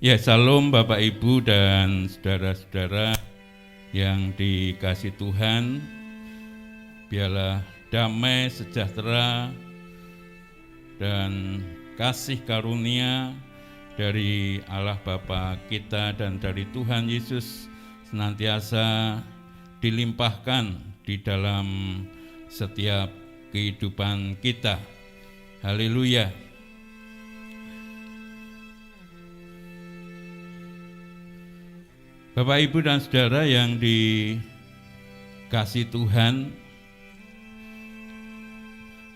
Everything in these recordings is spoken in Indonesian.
Ya, salam Bapak Ibu dan saudara-saudara yang dikasihi Tuhan. Biarlah damai, sejahtera, dan kasih karunia dari Allah Bapa kita dan dari Tuhan Yesus senantiasa dilimpahkan di dalam setiap kehidupan kita. Haleluya. Bapak, Ibu, dan saudara yang dikasihi Tuhan,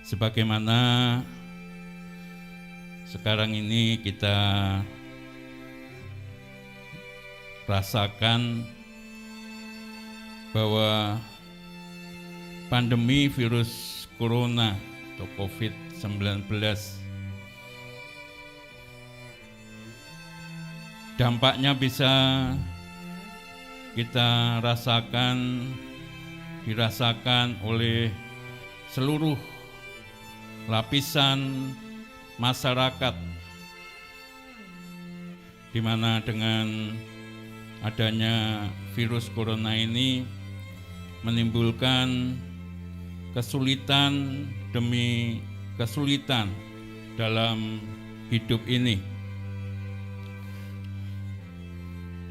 sebagaimana sekarang ini kita rasakan bahwa pandemi virus corona atau COVID-19 dampaknya bisa kita dirasakan oleh seluruh lapisan masyarakat, di mana dengan adanya virus corona ini menimbulkan kesulitan demi kesulitan dalam hidup ini.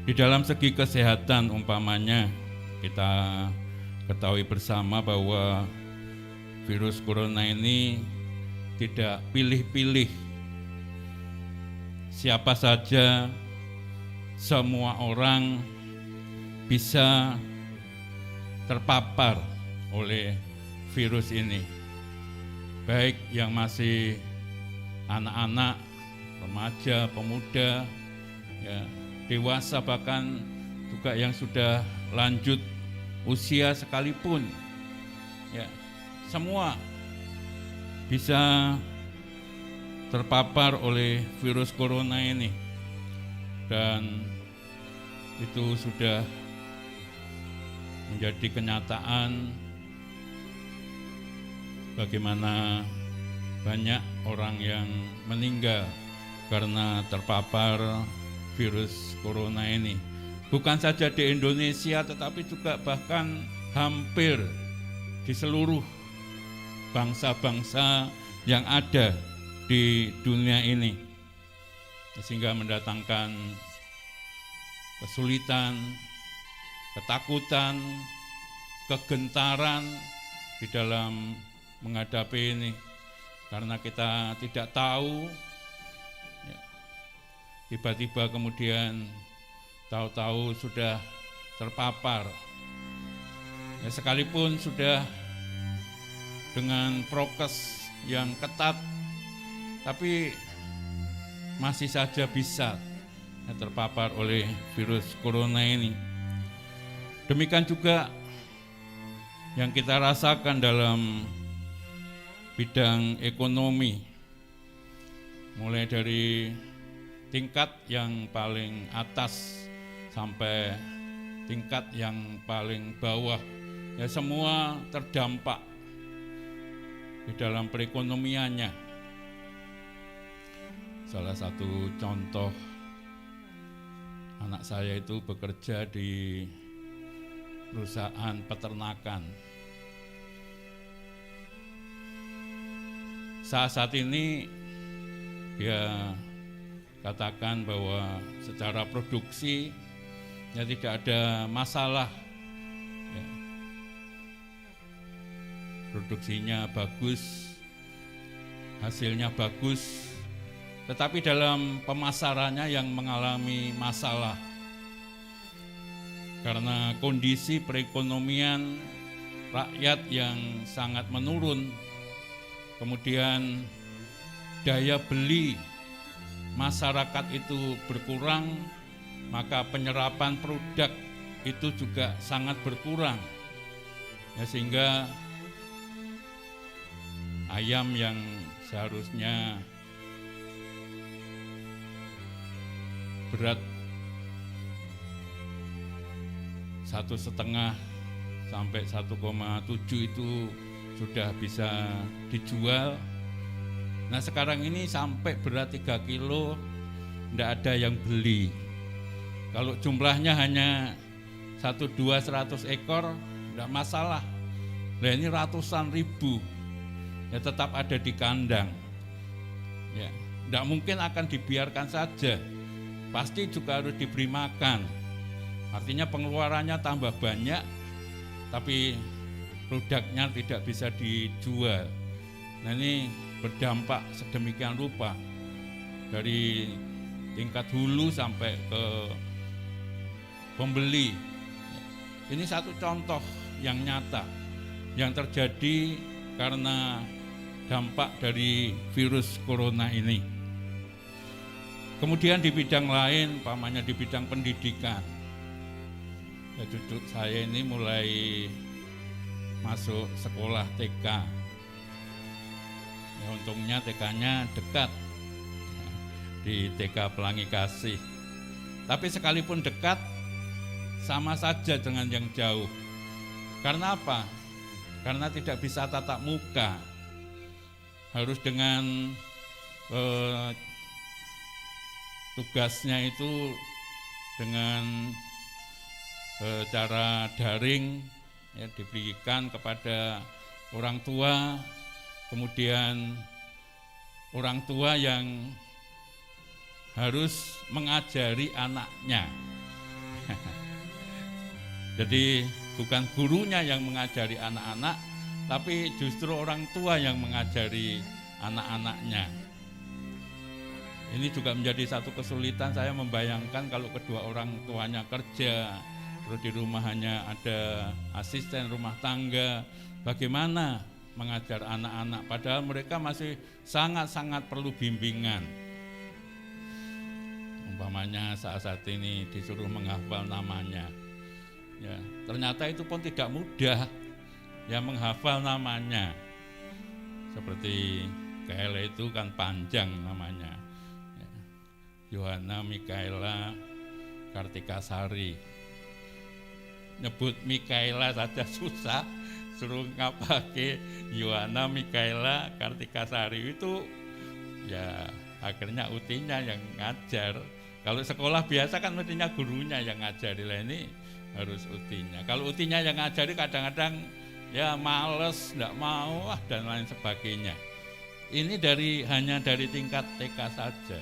Di dalam segi kesehatan umpamanya, kita ketahui bersama bahwa virus corona ini tidak pilih-pilih. Siapa saja, semua orang bisa terpapar oleh virus ini. Baik yang masih anak-anak, remaja, pemuda, ya, dewasa, bahkan juga yang sudah lanjut usia sekalipun, ya, semua bisa terpapar oleh virus corona ini. Dan itu sudah menjadi kenyataan bagaimana banyak orang yang meninggal karena terpapar virus corona ini. Bukan saja di Indonesia, tetapi juga bahkan hampir di seluruh bangsa-bangsa yang ada di dunia ini, sehingga mendatangkan kesulitan, ketakutan, kegentaran di dalam menghadapi ini, karena kita tidak tahu, ya, tiba-tiba kemudian tahu-tahu sudah terpapar, ya, sekalipun sudah dengan prokes yang ketat, tapi masih saja bisa terpapar oleh virus corona ini. Demikian juga yang kita rasakan dalam bidang ekonomi, mulai dari tingkat yang paling atas sampai tingkat yang paling bawah, ya, semua terdampak di dalam perekonomiannya. Salah satu contoh, anak saya itu bekerja di perusahaan peternakan. Saat ini dia katakan bahwa secara produksi, ya, tidak ada masalah, ya, produksinya bagus, hasilnya bagus, tetapi dalam pemasarannya yang mengalami masalah karena kondisi perekonomian rakyat yang sangat menurun, kemudian daya beli masyarakat itu berkurang, maka penyerapan produk itu juga sangat berkurang, ya, sehingga ayam yang seharusnya berat 1,5 sampai 1,7 itu sudah bisa dijual. Nah, sekarang ini sampai berat 3 kilo tidak ada yang beli. Kalau jumlahnya hanya 100-200 ekor, tidak masalah. Nah ini ratusan ribu, ya tetap ada di kandang. Ya, tidak mungkin akan dibiarkan saja, pasti juga harus diberi makan. Artinya pengeluarannya tambah banyak, tapi produknya tidak bisa dijual. Nah ini berdampak sedemikian rupa dari tingkat hulu sampai ke pembeli. Ini satu contoh yang nyata yang terjadi karena dampak dari virus corona ini. Kemudian di bidang lain, umpamanya di bidang pendidikan, ya cucu saya ini mulai masuk sekolah TK. Ya, untungnya TK-nya dekat, ya, di TK Pelangi Kasih. Tapi sekalipun dekat, sama saja dengan yang jauh. Karena apa? Karena tidak bisa tatap muka. Harus dengan tugasnya itu dengan cara daring, ya, diberikan kepada orang tua, kemudian orang tua yang harus mengajari anaknya. Jadi bukan gurunya yang mengajari anak-anak, tapi justru orang tua yang mengajari anak-anaknya. Ini juga menjadi satu kesulitan. Saya membayangkan kalau kedua orang tuanya kerja, terus di rumah hanya ada asisten rumah tangga, bagaimana mengajar anak-anak, padahal mereka masih sangat-sangat perlu bimbingan. Umpamanya saat ini disuruh menghafal namanya, ya, ternyata itu pun tidak mudah, ya, menghafal namanya. Seperti Kaela itu kan panjang namanya, ya. Yohana Mikaela Kartikasari. Nyebut Mikaela saja susah, suruh ngapake Yohana Mikaela Kartikasari itu, ya akhirnya utinya yang ngajar. Kalau sekolah biasa kan mestinya gurunya yang ngajari, lah ini harus utinya. Kalau utinya yang ngajari kadang-kadang ya males, enggak mau dan lain sebagainya. Ini hanya dari tingkat TK saja.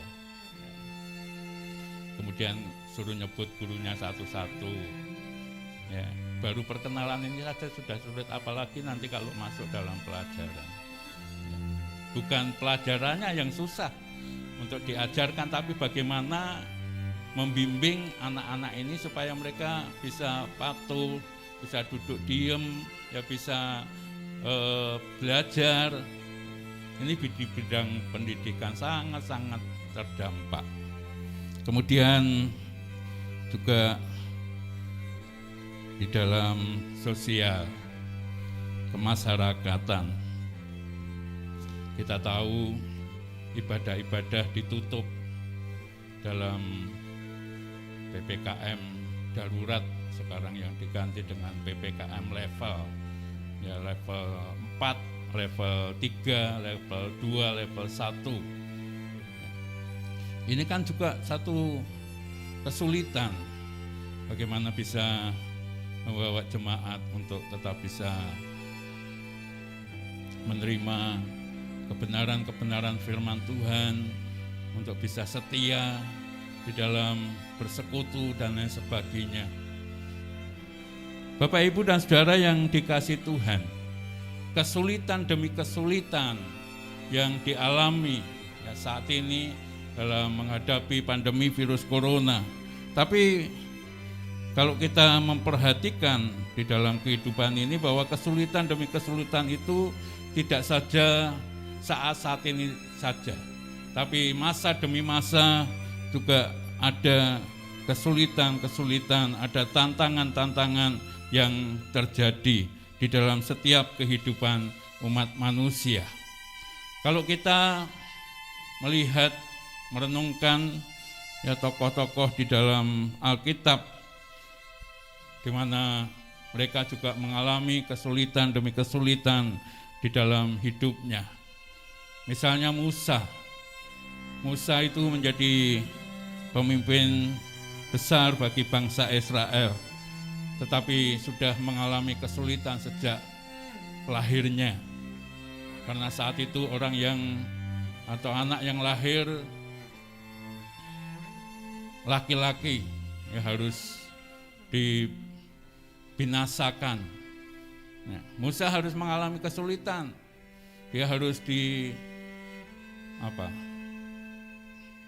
Kemudian suruh nyebut gurunya satu-satu. Ya, baru perkenalan ini saja sudah sulit, apalagi nanti kalau masuk dalam pelajaran. Ya, bukan pelajarannya yang susah untuk diajarkan, tapi bagaimana membimbing anak-anak ini supaya mereka bisa patuh, bisa duduk diem, ya bisa belajar. Ini di bidang pendidikan sangat-sangat terdampak. Kemudian juga di dalam sosial kemasyarakatan, kita tahu ibadah-ibadah ditutup dalam PPKM darurat sekarang yang diganti dengan PPKM level, ya level 4, level 3, level 2, level 1. Ini kan juga satu kesulitan, bagaimana bisa membawa jemaat untuk tetap bisa menerima kebenaran-kebenaran firman Tuhan, untuk bisa setia di dalam bersekutu dan lain sebagainya. Bapak, Ibu, dan saudara yang dikasihi Tuhan, kesulitan demi kesulitan yang dialami ya saat ini dalam menghadapi pandemi virus corona. Tapi kalau kita memperhatikan di dalam kehidupan ini bahwa kesulitan demi kesulitan itu tidak saja saat ini saja, tapi masa demi masa juga ada kesulitan-kesulitan, ada tantangan-tantangan yang terjadi di dalam setiap kehidupan umat manusia. Kalau kita melihat, merenungkan ya tokoh-tokoh di dalam Alkitab, di mana mereka juga mengalami kesulitan demi kesulitan di dalam hidupnya. Misalnya Musa itu menjadi pemimpin besar bagi bangsa Israel, tetapi sudah mengalami kesulitan sejak lahirnya. Karena saat itu orang yang atau anak yang lahir laki-laki ya harus dibinasakan. Nah, Musa harus mengalami kesulitan. Dia harus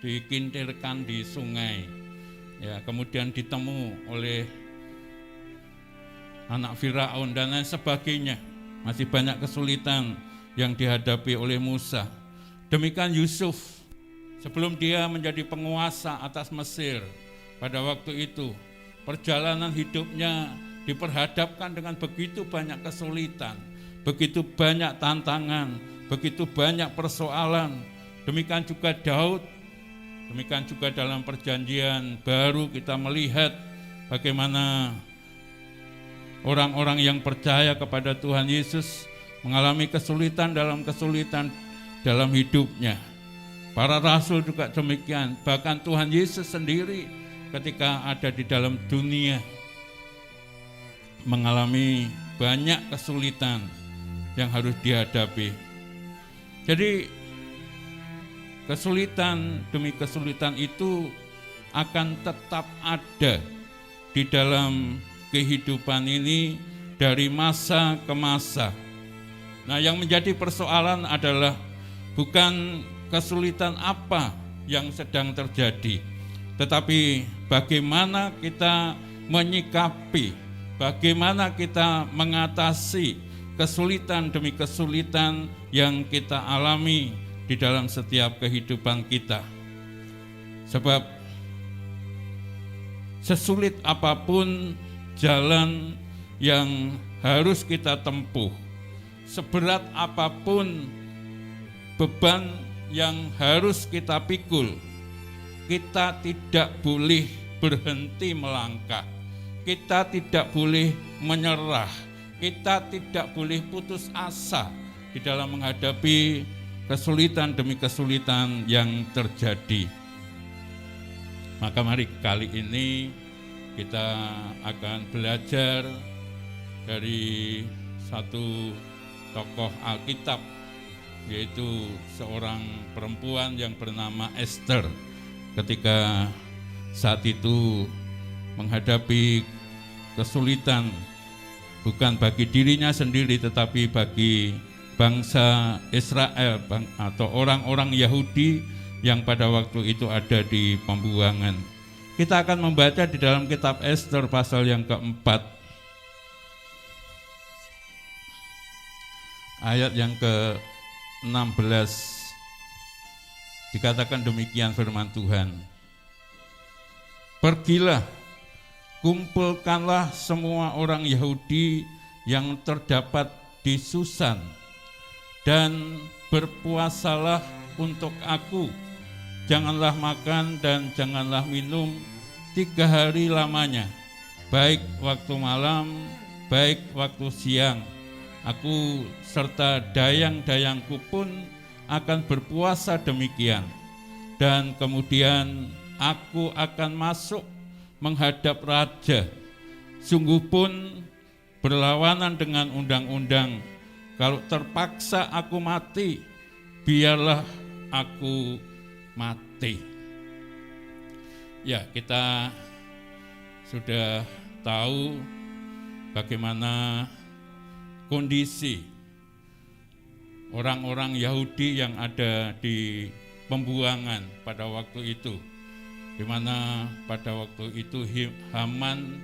dikintirkan di sungai. Ya, kemudian ditemu oleh anak Firaun dan lain sebagainya. Masih banyak kesulitan yang dihadapi oleh Musa. Demikian Yusuf, sebelum dia menjadi penguasa atas Mesir pada waktu itu, perjalanan hidupnya diperhadapkan dengan begitu banyak kesulitan, begitu banyak tantangan, begitu banyak persoalan. Demikian juga Daud, demikian juga dalam perjanjian baru kita melihat bagaimana orang-orang yang percaya kepada Tuhan Yesus mengalami kesulitan dalam hidupnya. Para rasul juga demikian, bahkan Tuhan Yesus sendiri ketika ada di dalam dunia mengalami banyak kesulitan yang harus dihadapi. Jadi kesulitan demi kesulitan itu akan tetap ada di dalam kehidupan ini dari masa ke masa. Nah, yang menjadi persoalan adalah bukan kesulitan apa yang sedang terjadi, tetapi bagaimana kita menyikapi, bagaimana kita mengatasi kesulitan demi kesulitan yang kita alami di dalam setiap kehidupan kita. Sebab sesulit apapun jalan yang harus kita tempuh, seberat apapun beban yang harus kita pikul, kita tidak boleh berhenti melangkah, kita tidak boleh menyerah, kita tidak boleh putus asa di dalam menghadapi kesulitan demi kesulitan yang terjadi. Maka mari kali ini kita akan belajar dari satu tokoh Alkitab, yaitu seorang perempuan yang bernama Esther. Ketika saat itu menghadapi kesulitan bukan bagi dirinya sendiri tetapi bagi bangsa Israel atau orang-orang Yahudi yang pada waktu itu ada di pembuangan. Kita akan membaca di dalam kitab Esther pasal yang keempat, ayat yang ke-16. Dikatakan demikian firman Tuhan. Pergilah, kumpulkanlah semua orang Yahudi yang terdapat di Susan dan berpuasalah untuk aku. Janganlah makan dan janganlah minum 3 hari lamanya, baik waktu malam, baik waktu siang. Aku serta dayang-dayangku pun akan berpuasa demikian. Dan kemudian aku akan masuk menghadap raja. Sungguh pun berlawanan dengan undang-undang. Kalau terpaksa aku mati, biarlah aku mati. Ya, kita sudah tahu bagaimana kondisi orang-orang Yahudi yang ada di pembuangan pada waktu itu, di mana pada waktu itu Haman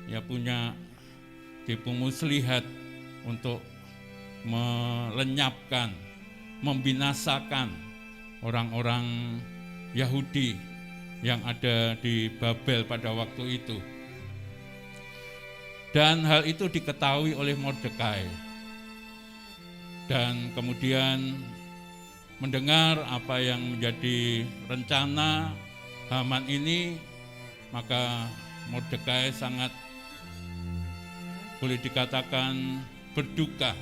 ya punya tipu muslihat untuk melenyapkan, membinasakan orang-orang Yahudi yang ada di Babel pada waktu itu. Dan hal itu diketahui oleh Mordekai. Dan kemudian mendengar apa yang menjadi rencana Haman ini, maka Mordekai sangat boleh dikatakan berduka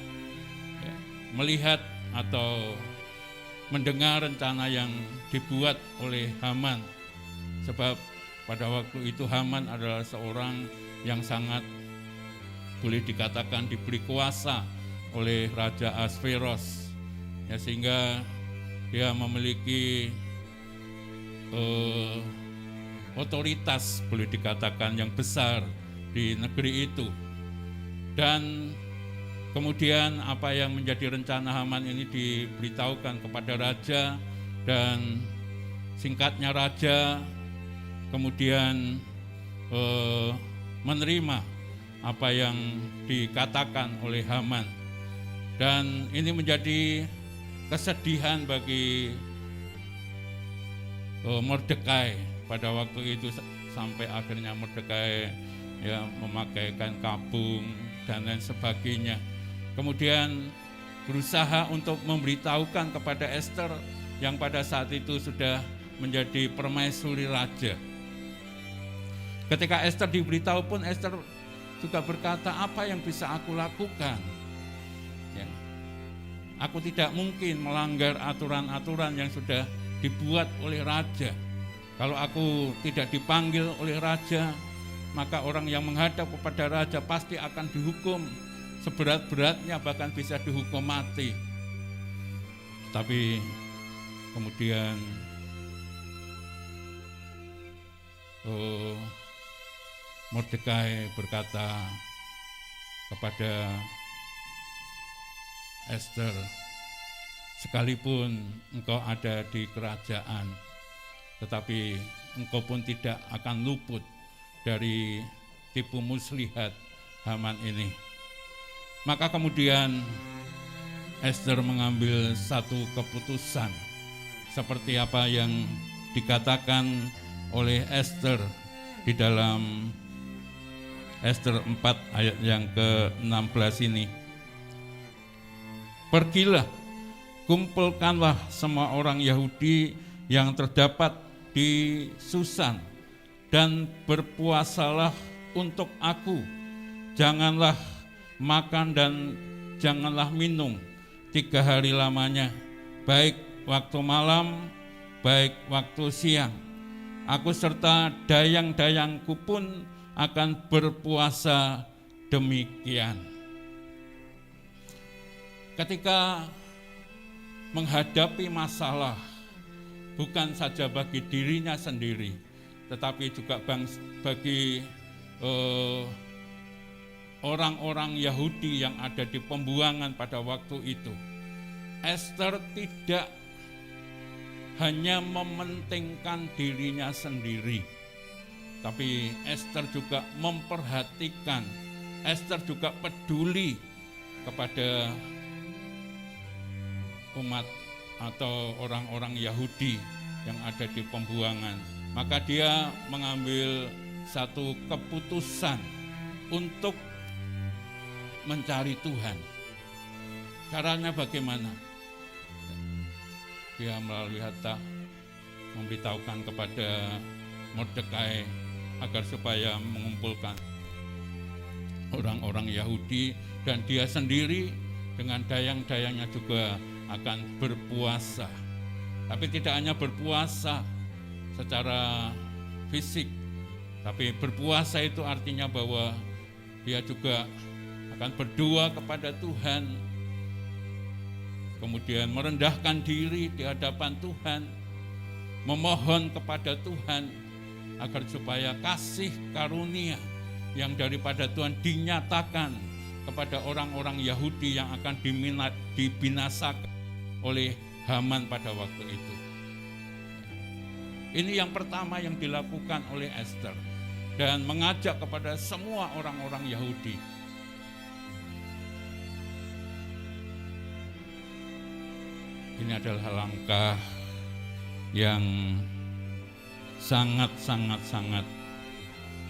ya, melihat atau mendengar rencana yang dibuat oleh Haman. Sebab pada waktu itu Haman adalah seorang yang sangat boleh dikatakan diberi kuasa oleh Raja Ahasveros, ya, sehingga dia memiliki otoritas boleh dikatakan yang besar di negeri itu. Dan kemudian apa yang menjadi rencana Haman ini diberitahukan kepada raja, dan singkatnya raja kemudian menerima apa yang dikatakan oleh Haman. Dan ini menjadi kesedihan bagi Mordekai pada waktu itu, sampai akhirnya Mordekai ya memakaikan kapung dan lain sebagainya. Kemudian berusaha untuk memberitahukan kepada Ester yang pada saat itu sudah menjadi permaisuri raja. Ketika Ester diberitahu pun Ester juga berkata, apa yang bisa aku lakukan? Ya, aku tidak mungkin melanggar aturan-aturan yang sudah dibuat oleh raja. Kalau aku tidak dipanggil oleh raja, maka orang yang menghadap kepada raja pasti akan dihukum seberat-beratnya, bahkan bisa dihukum mati. Tapi kemudian Mordekai berkata kepada Ester, sekalipun engkau ada di kerajaan, tetapi engkau pun tidak akan luput dari tipu muslihat Haman ini. Maka kemudian Ester mengambil satu keputusan seperti apa yang dikatakan oleh Ester di dalam Ester 4 ayat yang ke-16 ini. Pergilah, kumpulkanlah semua orang Yahudi yang terdapat di Susan dan berpuasalah untuk aku. Janganlah makan dan janganlah minum 3 hari lamanya, baik waktu malam, baik waktu siang. Aku serta dayang-dayangku pun akan berpuasa demikian. Ketika menghadapi masalah, bukan saja bagi dirinya sendiri, tetapi juga bagi orang-orang Yahudi yang ada di pembuangan pada waktu itu, Ester tidak hanya mementingkan dirinya sendiri, tapi Ester juga memperhatikan, Ester juga peduli kepada umat atau orang-orang Yahudi yang ada di pembuangan. Maka dia mengambil satu keputusan untuk mencari Tuhan. Caranya bagaimana? Dia melalui Hattach memberitahukan kepada Mordekai agar supaya mengumpulkan orang-orang Yahudi, dan dia sendiri dengan dayang-dayangnya juga akan berpuasa. Tapi tidak hanya berpuasa secara fisik, tapi berpuasa itu artinya bahwa dia juga akan berdoa kepada Tuhan, kemudian merendahkan diri di hadapan Tuhan, memohon kepada Tuhan agar supaya kasih karunia yang daripada Tuhan dinyatakan kepada orang-orang Yahudi yang akan dibinasakan oleh Haman pada waktu itu. Ini yang pertama yang dilakukan oleh Ester, dan mengajak kepada semua orang-orang Yahudi. Ini adalah langkah yang sangat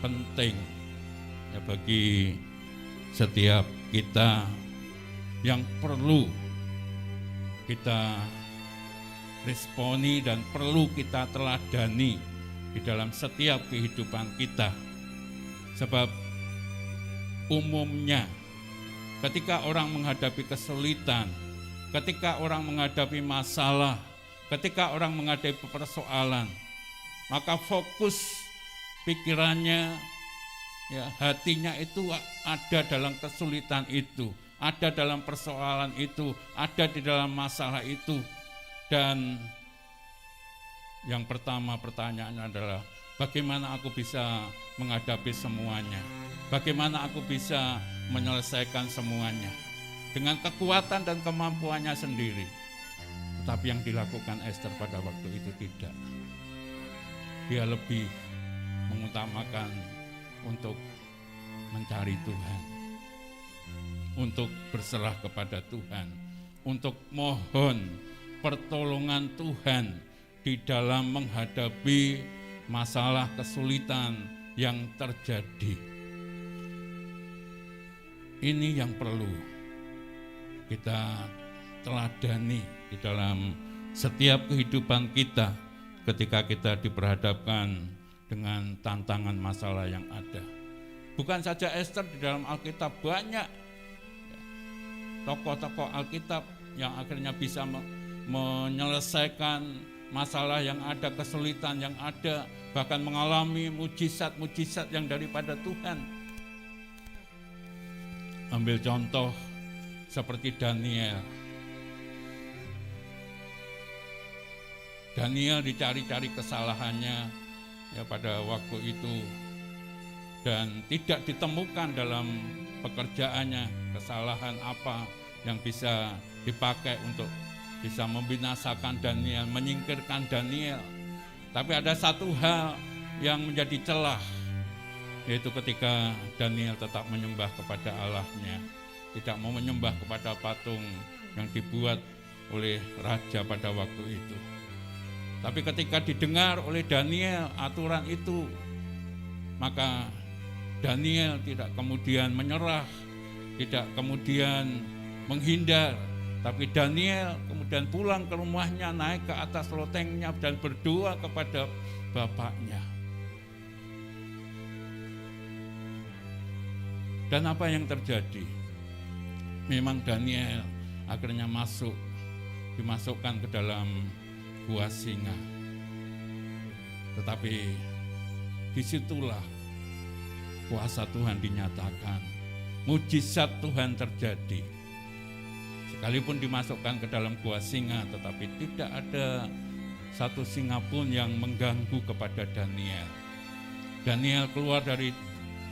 penting ya bagi setiap kita, yang perlu kita responi dan perlu kita teladani di dalam setiap kehidupan kita. Sebab umumnya ketika orang menghadapi kesulitan, ketika orang menghadapi masalah, ketika orang menghadapi persoalan, maka fokus pikirannya, ya, hatinya itu ada dalam kesulitan itu, ada dalam persoalan itu, ada di dalam masalah itu. Dan yang pertama pertanyaannya adalah, bagaimana aku bisa menghadapi semuanya? Bagaimana aku bisa menyelesaikan semuanya? Dengan kekuatan dan kemampuannya sendiri. Tetapi yang dilakukan Esther pada waktu itu tidak. Dia lebih mengutamakan untuk mencari Tuhan, untuk berserah kepada Tuhan, untuk mohon pertolongan Tuhan di dalam menghadapi masalah kesulitan yang terjadi. Ini yang perlu kita teladani di dalam setiap kehidupan kita ketika kita diperhadapkan dengan tantangan masalah yang ada. Bukan saja Esther, di dalam Alkitab banyak tokoh-tokoh Alkitab yang akhirnya bisa menyelesaikan masalah yang ada, kesulitan yang ada, bahkan mengalami mujizat-mujizat yang daripada Tuhan. Ambil contoh seperti Daniel. Daniel dicari-cari kesalahannya ya pada waktu itu, dan tidak ditemukan dalam pekerjaannya kesalahan apa yang bisa dipakai untuk bisa membinasakan Daniel, menyingkirkan Daniel. Tapi ada satu hal yang menjadi celah, yaitu ketika Daniel tetap menyembah kepada Allahnya, tidak mau menyembah kepada patung yang dibuat oleh raja pada waktu itu. Tapi ketika didengar oleh Daniel aturan itu, maka Daniel tidak kemudian menyerah, tidak kemudian menghindar, tapi Daniel kemudian pulang ke rumahnya, naik ke atas lotengnya dan berdoa kepada bapaknya. Dan apa yang terjadi? Memang Daniel akhirnya dimasukkan ke dalam gua singa. Tetapi disitulah kuasa Tuhan dinyatakan, mujizat Tuhan terjadi. Sekalipun dimasukkan ke dalam gua singa, tetapi tidak ada satu singa pun yang mengganggu kepada Daniel. Daniel keluar dari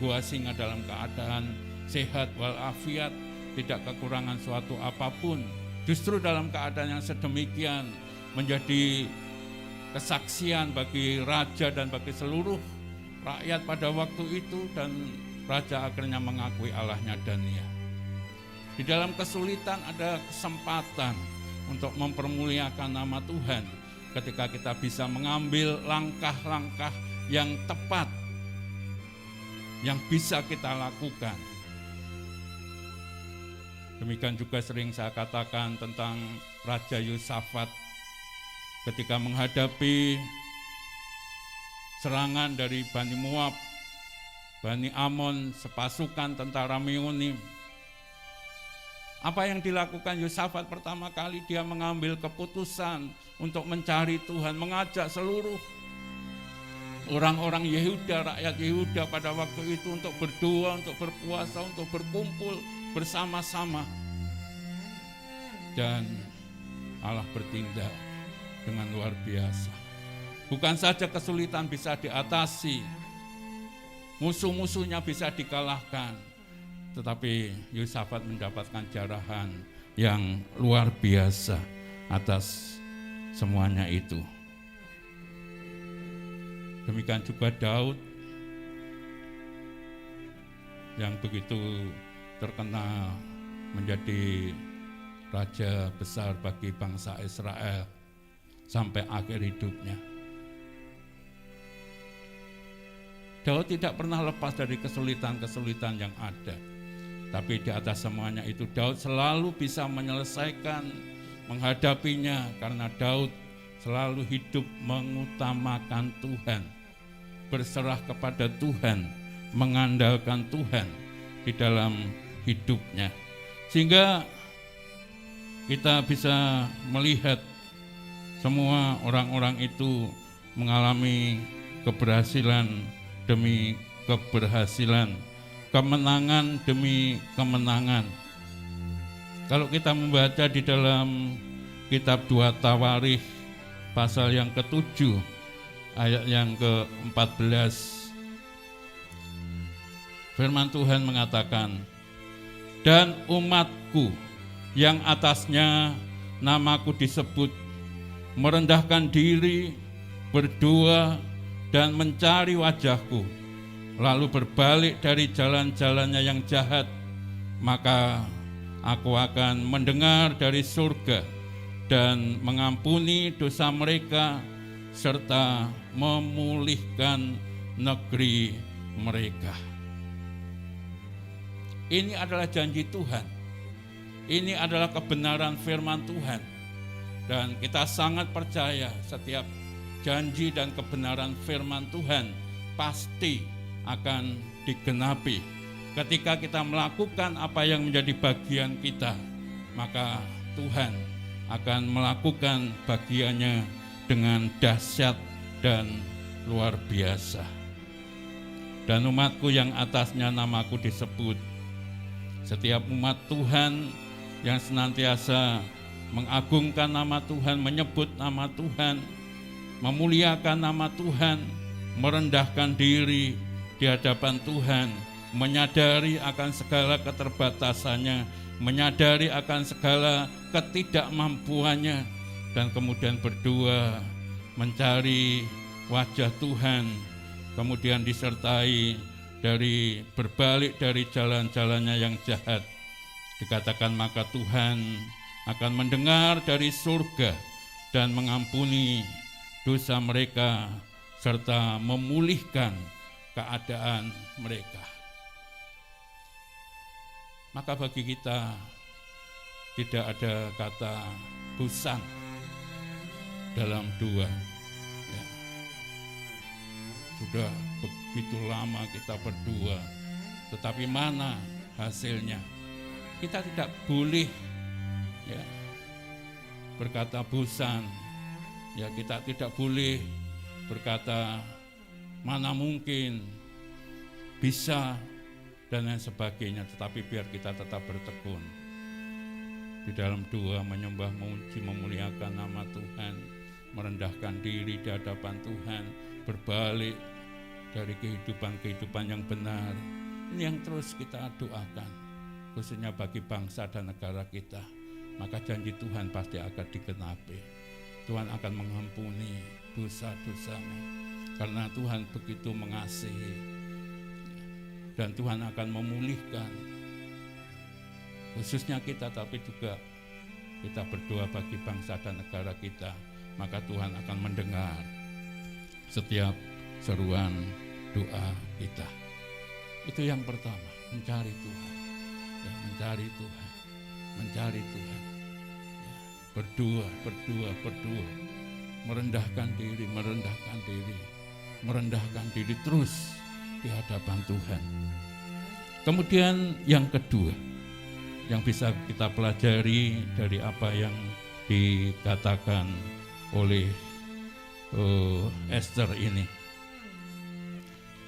gua singa dalam keadaan sehat walafiat, tidak kekurangan suatu apapun. Justru dalam keadaan yang sedemikian menjadi kesaksian bagi raja dan bagi seluruh rakyat pada waktu itu, dan raja akhirnya mengakui Allahnya Daniel. Di dalam kesulitan ada kesempatan untuk mempermuliakan nama Tuhan ketika kita bisa mengambil langkah-langkah yang tepat yang bisa kita lakukan. Demikian juga sering saya katakan tentang Raja Yosafat ketika menghadapi serangan dari Bani Moab, Bani Amon, sepasukan tentara Meonim. Apa yang dilakukan Yosafat pertama kali? Dia mengambil keputusan untuk mencari Tuhan, mengajak seluruh orang-orang Yehuda, rakyat Yehuda pada waktu itu untuk berdoa, untuk berpuasa, untuk berkumpul bersama-sama. Dan Allah bertindak dengan luar biasa. Bukan saja kesulitan bisa diatasi, musuh-musuhnya bisa dikalahkan, tetapi Yosafat mendapatkan jarahan yang luar biasa atas semuanya itu. Demikian juga Daud yang begitu terkenal menjadi raja besar bagi bangsa Israel sampai akhir hidupnya. Daud tidak pernah lepas dari kesulitan-kesulitan yang ada. Tapi di atas semuanya itu Daud selalu bisa menyelesaikan, menghadapinya, karena Daud selalu hidup mengutamakan Tuhan, berserah kepada Tuhan, mengandalkan Tuhan di dalam hidupnya. Sehingga kita bisa melihat semua orang-orang itu mengalami keberhasilan demi keberhasilan, kemenangan demi kemenangan. Kalau kita membaca di dalam kitab 2 Tawarikh pasal yang ke-7 ayat yang ke-14, firman Tuhan mengatakan, dan umatku yang atasnya namaku disebut merendahkan diri, berdoa dan mencari wajahku, lalu berbalik dari jalan-jalannya yang jahat, maka aku akan mendengar dari surga dan mengampuni dosa mereka serta memulihkan negeri mereka. Ini adalah janji Tuhan. Ini adalah kebenaran firman Tuhan. Dan kita sangat percaya setiap janji dan kebenaran firman Tuhan pasti akan digenapi. Ketika kita melakukan apa yang menjadi bagian kita, maka Tuhan akan melakukan bagiannya dengan dahsyat dan luar biasa. Dan umatku yang atasnya namaku disebut, setiap umat Tuhan yang senantiasa mengagungkan nama Tuhan, menyebut nama Tuhan, memuliakan nama Tuhan, merendahkan diri di hadapan Tuhan, menyadari akan segala keterbatasannya, menyadari akan segala ketidakmampuannya, dan kemudian berdoa, mencari wajah Tuhan, kemudian disertai dari berbalik dari jalan-jalannya yang jahat. Dikatakan maka Tuhan akan mendengar dari surga dan mengampuni dosa mereka serta memulihkan keadaan mereka. Maka bagi kita tidak ada kata bosan dalam doa. Ya. Sudah begitu lama kita berdoa, tetapi mana hasilnya? Kita tidak boleh ya, berkata bosan. Ya, kita tidak boleh berkata mana mungkin bisa dan lain sebagainya, tetapi biar kita tetap bertekun di dalam doa, menyembah, memuji, memuliakan nama Tuhan, merendahkan diri di hadapan Tuhan, berbalik dari kehidupan-kehidupan yang benar. Ini yang terus kita doakan, khususnya bagi bangsa dan negara kita. Maka janji Tuhan pasti akan digenapi. Tuhan akan mengampuni dosa-dosanya, karena Tuhan begitu mengasihi. Dan Tuhan akan memulihkan khususnya kita, tapi juga kita berdoa bagi bangsa dan negara kita, maka Tuhan akan mendengar setiap seruan doa kita. Itu yang pertama, mencari Tuhan. Ya, mencari Tuhan, mencari Tuhan. Ya, berdoa, merendahkan diri terus di hadapan Tuhan. Kemudian yang kedua, yang bisa kita pelajari dari apa yang dikatakan oleh Esther ini.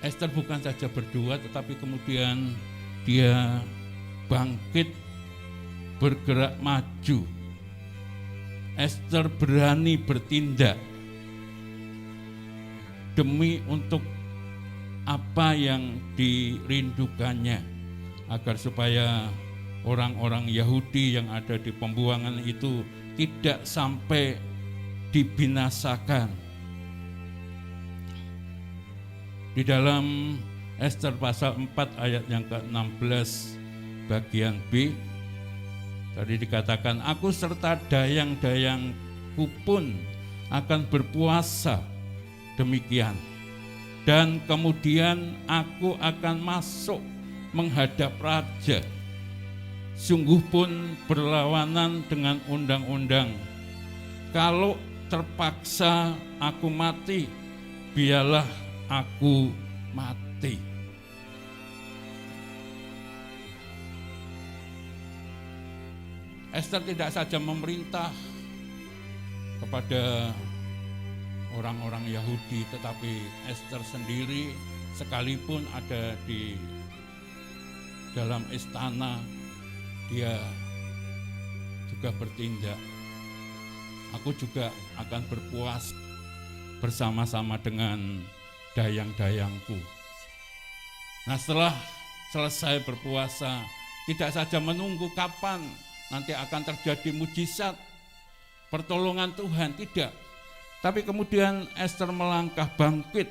Esther bukan saja berdoa, tetapi kemudian dia bangkit, bergerak maju. Esther berani bertindak demi untuk apa yang dirindukannya, agar supaya orang-orang Yahudi yang ada di pembuangan itu tidak sampai dibinasakan. Di dalam Esther pasal 4 ayat yang ke-16 bagian B, tadi dikatakan, aku serta dayang-dayangku pun akan berpuasa demikian, dan kemudian aku akan masuk menghadap raja, sungguh pun berlawanan dengan undang-undang. Kalau terpaksa aku mati, biarlah aku mati. Esther tidak saja memerintah kepada orang-orang Yahudi, tetapi Ester sendiri sekalipun ada di dalam istana, dia juga bertindak. Aku juga akan berpuasa bersama-sama dengan dayang-dayangku. Nah, setelah selesai berpuasa, tidak saja menunggu kapan nanti akan terjadi mujizat pertolongan Tuhan, tidak. Tapi kemudian Ester melangkah bangkit,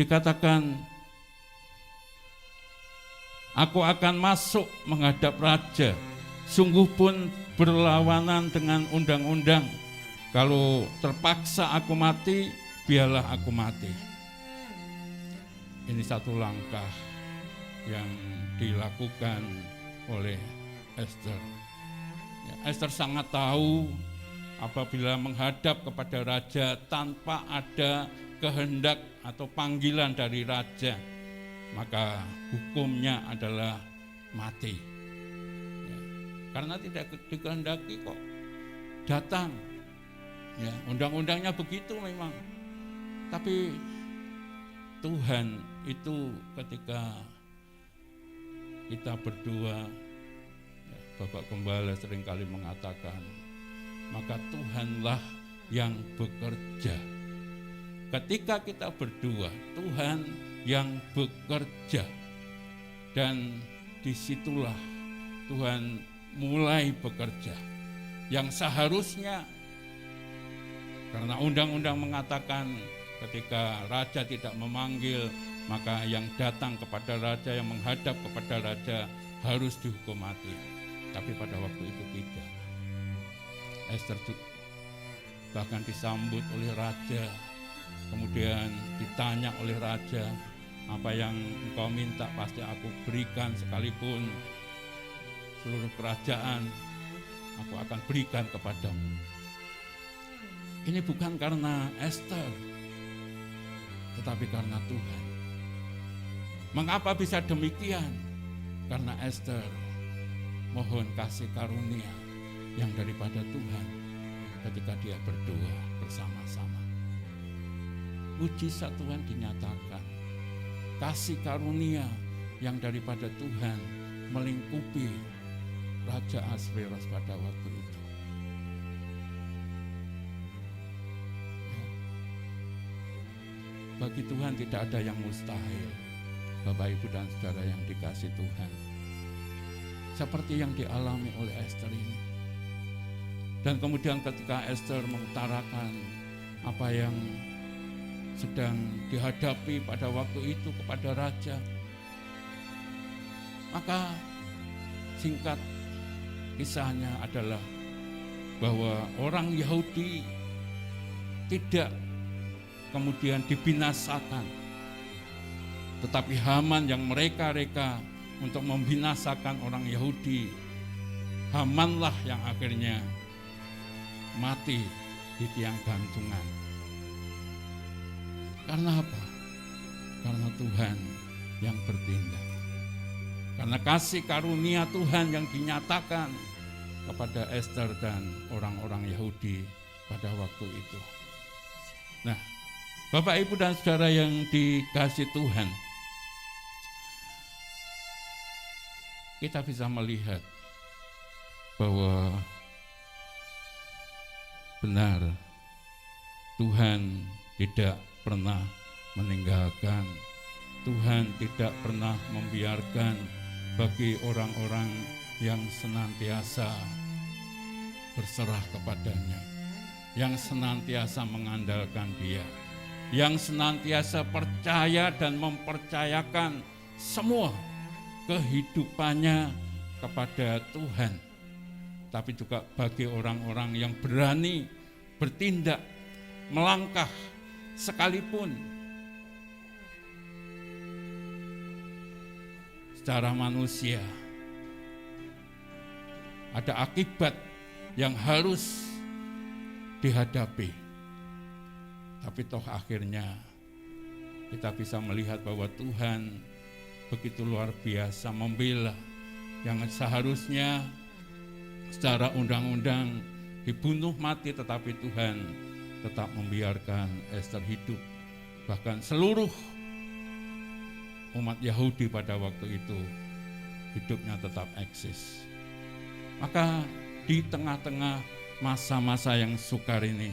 dikatakan, aku akan masuk menghadap raja, sungguh pun berlawanan dengan undang-undang. Kalau terpaksa aku mati, biarlah aku mati. Ini satu langkah yang dilakukan oleh Ester. Ya, Ester sangat tahu apabila menghadap kepada raja tanpa ada kehendak atau panggilan dari raja, maka hukumnya adalah mati. Ya, karena tidak dikehendaki kok datang. Ya, undang-undangnya begitu memang. Tapi Tuhan itu ketika kita berdua, ya, Bapak Gembala seringkali mengatakan, maka Tuhanlah yang bekerja. Ketika kita berdua, Tuhan yang bekerja. Dan disitulah Tuhan mulai bekerja. Yang seharusnya, karena undang-undang mengatakan ketika raja tidak memanggil, maka yang datang kepada raja, yang menghadap kepada raja harus dihukum mati. Tapi pada waktu itu tidak. Ester bahkan disambut oleh raja, kemudian ditanya oleh raja, apa yang engkau minta pasti aku berikan, sekalipun seluruh kerajaan aku akan berikan kepadamu. Ini bukan karena Ester, tetapi karena Tuhan. Mengapa bisa demikian? Karena Ester mohon kasih karunia yang daripada Tuhan ketika dia berdoa bersama-sama. Mujizat Tuhan dinyatakan. Kasih karunia yang daripada Tuhan melingkupi Raja Ahasveros pada waktu itu. Bagi Tuhan tidak ada yang mustahil, Bapak Ibu dan Saudara yang dikasih Tuhan. Seperti yang dialami oleh Ester ini. Dan kemudian ketika Ester mengutarakan apa yang sedang dihadapi pada waktu itu kepada raja, maka singkat kisahnya adalah bahwa orang Yahudi tidak kemudian dibinasakan, tetapi Haman yang mereka-reka untuk membinasakan orang Yahudi, Hamanlah yang akhirnya mati di tiang gantungan. Karena apa? Karena Tuhan yang bertindak. Karena kasih karunia Tuhan yang dinyatakan kepada Ester dan orang-orang Yahudi pada waktu itu. Nah, Bapak, Ibu, dan Saudara yang dikasih Tuhan, kita bisa melihat bahwa benar Tuhan tidak pernah meninggalkan, Tuhan tidak pernah membiarkan bagi orang-orang yang senantiasa berserah kepadanya, yang senantiasa mengandalkan Dia, yang senantiasa percaya dan mempercayakan semua kehidupannya kepada Tuhan. Tapi juga bagi orang-orang yang berani bertindak, melangkah, sekalipun secara manusia ada akibat yang harus dihadapi. Tapi toh akhirnya kita bisa melihat bahwa Tuhan begitu luar biasa membela yang seharusnya secara undang-undang dibunuh mati, tetapi Tuhan tetap membiarkan Ester hidup. Bahkan seluruh umat Yahudi pada waktu itu hidupnya tetap eksis. Maka di tengah-tengah masa-masa yang sukar ini,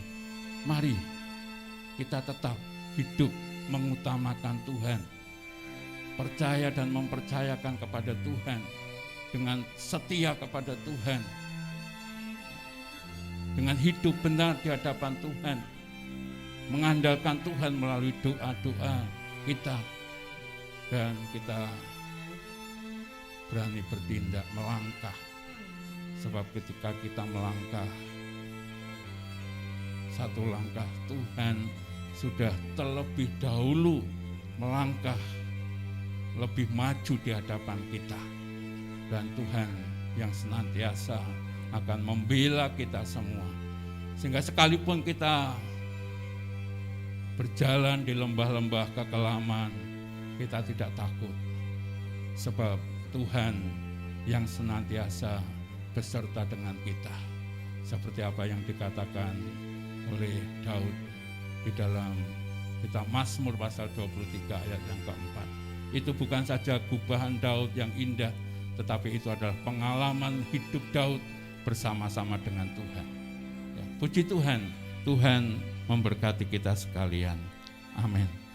mari kita tetap hidup mengutamakan Tuhan, percaya dan mempercayakan kepada Tuhan, dengan setia kepada Tuhan, dengan hidup benar di hadapan Tuhan, mengandalkan Tuhan melalui doa-doa kita, dan kita berani bertindak, melangkah. Sebab ketika kita melangkah satu langkah, Tuhan sudah terlebih dahulu melangkah lebih maju di hadapan kita. Dan Tuhan yang senantiasa akan membela kita semua. Sehingga sekalipun kita berjalan di lembah-lembah kekelaman, kita tidak takut. Sebab Tuhan yang senantiasa beserta dengan kita. Seperti apa yang dikatakan oleh Daud di dalam kitab Mazmur pasal 23 ayat yang keempat. Itu bukan saja gubahan Daud yang indah, tetapi itu adalah pengalaman hidup Daud bersama-sama dengan Tuhan. Ya, puji Tuhan, Tuhan memberkati kita sekalian. Amin.